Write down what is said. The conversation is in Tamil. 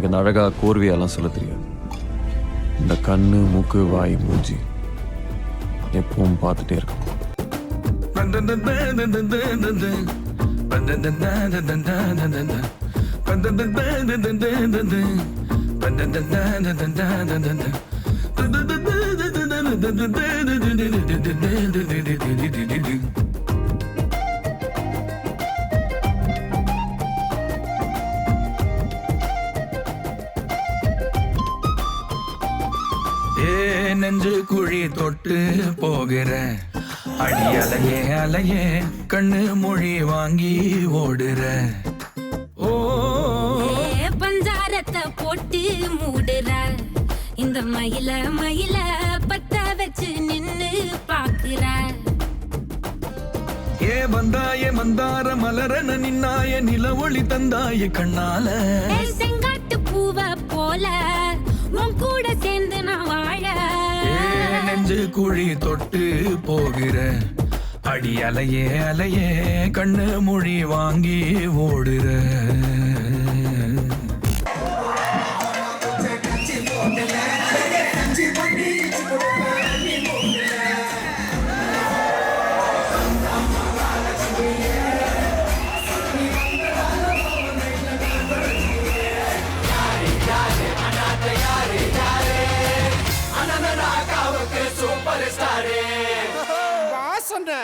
எனக்கு இந்த அழகா கோர்வையெல்லாம் சொல்ல தெரியாது. இந்த கண்ணு மூக்கு வாய் மூஞ்சி எப்பவும் பார்த்துட்டே இருக்கும். நெஞ்சு குழி தொட்டு போகிற அடி அலையே அலையே கண்ணு மொழி வாங்கி ஓடுற. ஓ பஞ்சாரத்தை போட்டு மூடுற இந்த மயில மயில பத்த வச்சு நின்னு பாக்குற. ஏ வந்தாய மந்தார மலரன நின்னாய நில ஒளி தந்தாய கண்ணால. செங்காட்டு பூவ போல உன் கூட சேர்ந்து நான் வாழ. நெஞ்சு குழி தொட்டு போகிற அடி அலையே அலையே கண்ணு மொழி வாங்கி ஓடுற. சொன்ன